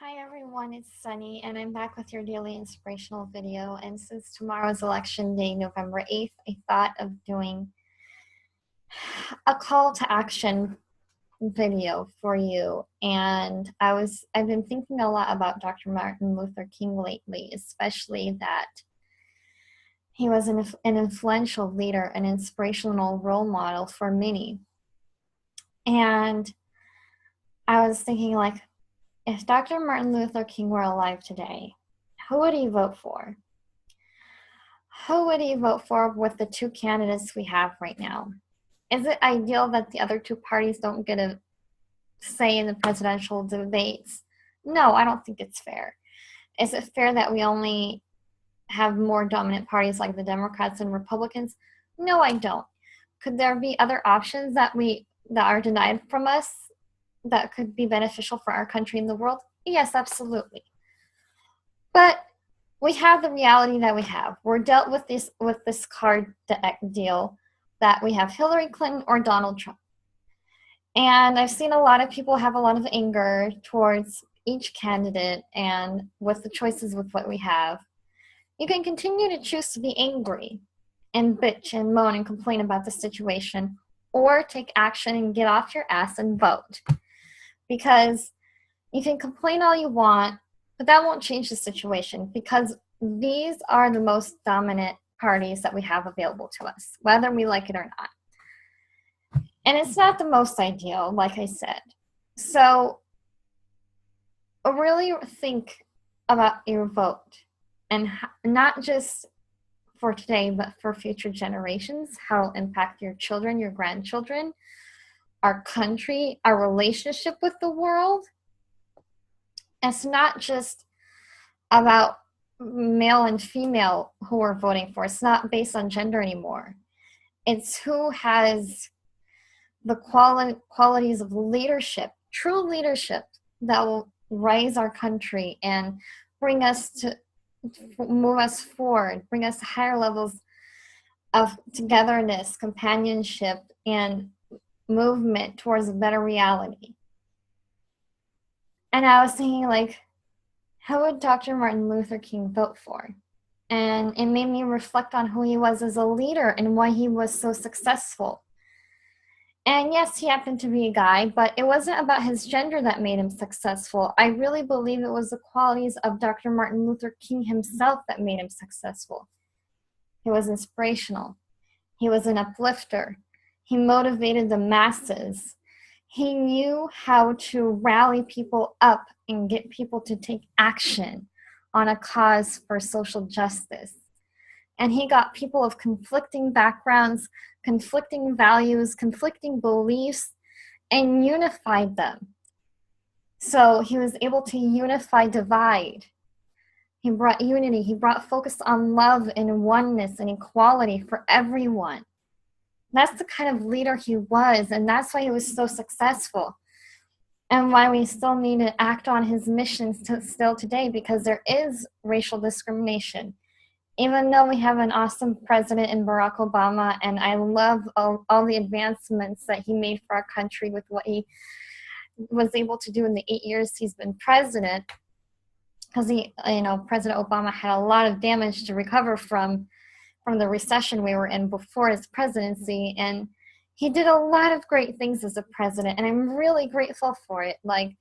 Hi everyone, it's Sunny, and I'm back with your daily inspirational video. And since tomorrow's election day, November 8th, I thought of doing a call to action video for you. And I've been thinking a lot about Dr. Martin Luther King lately, especially that he was an influential leader, an inspirational role model for many. And I was thinking, like, if Dr. Martin Luther King were alive today, who would he vote for? Who would he vote for with the two candidates we have right now? Is it ideal that the other two parties don't get a say in the presidential debates? No, I don't think it's fair. Is it fair that we only have more dominant parties like the Democrats and Republicans? No, I don't. Could there be other options that are denied from us that could be beneficial for our country and the world? Yes, absolutely. But we have the reality that we have. We're dealt with this card deal that we have Hillary Clinton or Donald Trump. And I've seen a lot of people have a lot of anger towards each candidate and with the choices with what we have. You can continue to choose to be angry and bitch and moan and complain about the situation, or take action and get off your ass and vote. Because you can complain all you want, but that won't change the situation, because these are the most dominant parties that we have available to us, whether we like it or not. And it's not the most ideal, like I said. So really think about your vote, and not just for today, but for future generations, how it'll impact your children, your grandchildren, our country, our relationship with the world. It's not just about male and female who we're voting for. It's not based on gender anymore. It's who has the qualities of leadership, true leadership, that will raise our country and move us forward, bring us to higher levels of togetherness, companionship, and movement towards a better reality. And I was thinking, like, who would Dr. Martin Luther King vote for? And it made me reflect on who he was as a leader and why he was so successful. And yes, he happened to be a guy, but it wasn't about his gender that made him successful. I really believe it was the qualities of Dr. Martin Luther King himself that made him successful. He was inspirational. He was an uplifter. He motivated the masses. He knew how to rally people up and get people to take action on a cause for social justice. And he got people of conflicting backgrounds, conflicting values, conflicting beliefs, and unified them. So he was able to unify divide. He brought unity. He brought focus on love and oneness and equality for everyone. That's the kind of leader he was, and that's why he was so successful, and why we still need to act on his missions still today, because there is racial discrimination. Even though we have an awesome president in Barack Obama, and I love all the advancements that he made for our country with what he was able to do in the 8 years he's been president, because President Obama had a lot of damage to recover from the recession we were in before his presidency, and he did a lot of great things as a president, and I'm really grateful for it, like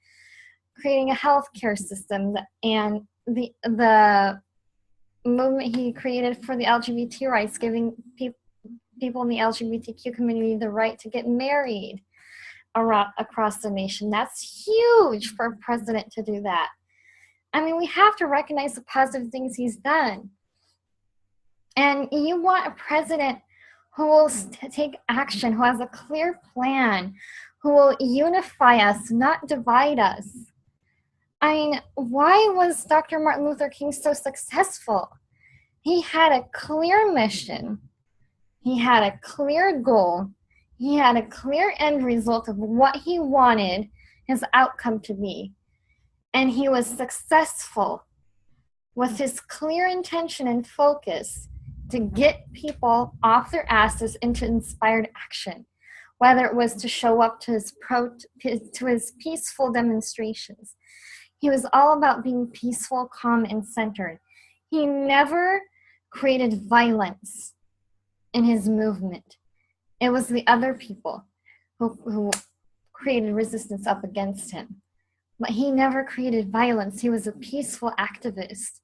creating a healthcare system and the movement he created for the LGBT rights, giving people in the LGBTQ community the right to get married across the nation. That's huge for a president to do that. I mean, we have to recognize the positive things he's done. And you want a president who will take action, who has a clear plan, who will unify us, not divide us. I mean, why was Dr. Martin Luther King so successful? He had a clear mission. He had a clear goal. He had a clear end result of what he wanted his outcome to be. And he was successful with his clear intention and focus to get people off their asses into inspired action, whether it was to show up to his peaceful demonstrations. He was all about being peaceful, calm, and centered. He never created violence in his movement. It was the other people who created resistance up against him. But he never created violence. He was a peaceful activist,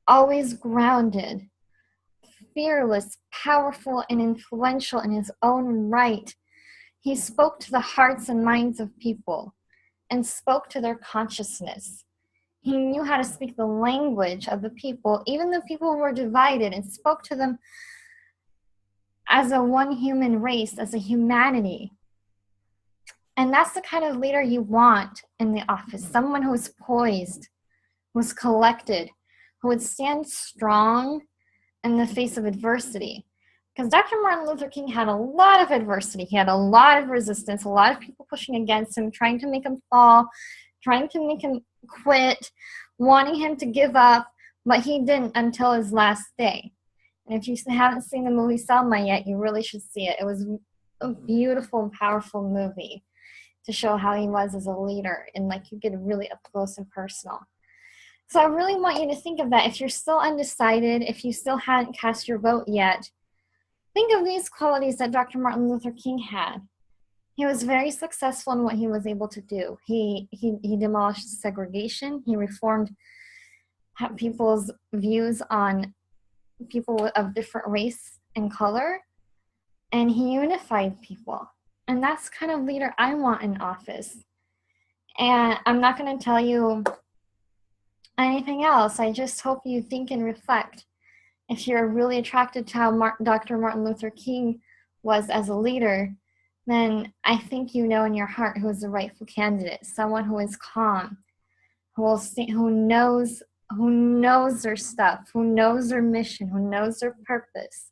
always grounded, fearless, powerful, and influential in his own right. He spoke to the hearts and minds of people and spoke to their consciousness. He knew how to speak the language of the people, even the people who were divided, and spoke to them as a one human race, as a humanity. And that's the kind of leader you want in the office, someone who is poised, who is collected, who would stand strong in the face of adversity. Because Dr. Martin Luther King had a lot of adversity. He had a lot of resistance, a lot of people pushing against him, trying to make him fall, trying to make him quit, wanting him to give up, but he didn't until his last day. And if you haven't seen the movie Selma yet, you really should see it. It was a beautiful and powerful movie to show how he was as a leader, and like you get really up close and personal. So I really want you to think of that. If you're still undecided, if you still haven't cast your vote yet, think of these qualities that Dr. Martin Luther King had. He was very successful in what he was able to do. He demolished segregation. He reformed people's views on people of different race and color, and he unified people. And that's the kind of leader I want in office. And I'm not going to tell you anything else. I just hope you think and reflect. If you're really attracted to how Dr. Martin Luther King was as a leader, then I think you know in your heart who is the rightful candidate, someone who is calm, who knows their stuff, who knows their mission, who knows their purpose,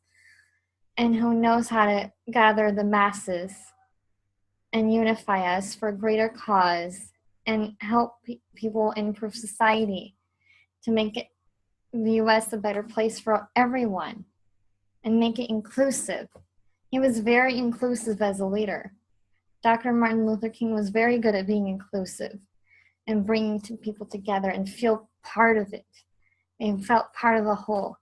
and who knows how to gather the masses and unify us for a greater cause and help people improve society to make it the U.S. a better place for everyone and make it inclusive. He was very inclusive as a leader. Dr. Martin Luther King was very good at being inclusive and bringing people together and feel part of it and felt part of the whole.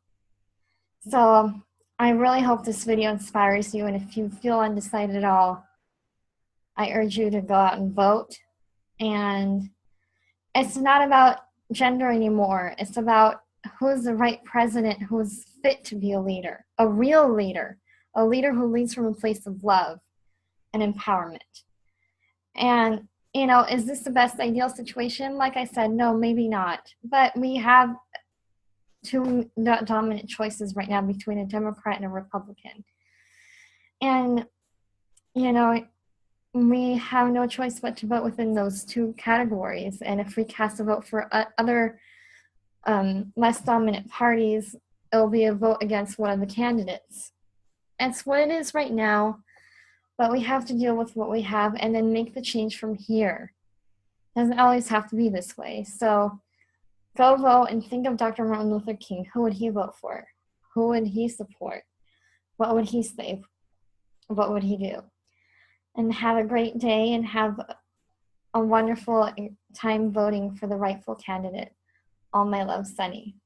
So I really hope this video inspires you, and if you feel undecided at all, I urge you to go out and vote. And it's not about gender anymore. It's about who's the right president, who's fit to be a leader, a real leader, a leader who leads from a place of love and empowerment. And, you know, is this the best ideal situation? Like I said, no, maybe not. But we have two dominant choices right now between a Democrat and a Republican. And, you know, we have no choice but to vote within those two categories. And if we cast a vote for other less dominant parties, it'll be a vote against one of the candidates. That's what it is right now, but we have to deal with what we have and then make the change from here. It doesn't always have to be this way. So go vote and think of Dr. Martin Luther King. Who would he vote for? Who would he support? What would he say? What would he do? And have a great day and have a wonderful time voting for the rightful candidate. All my love, Sunny.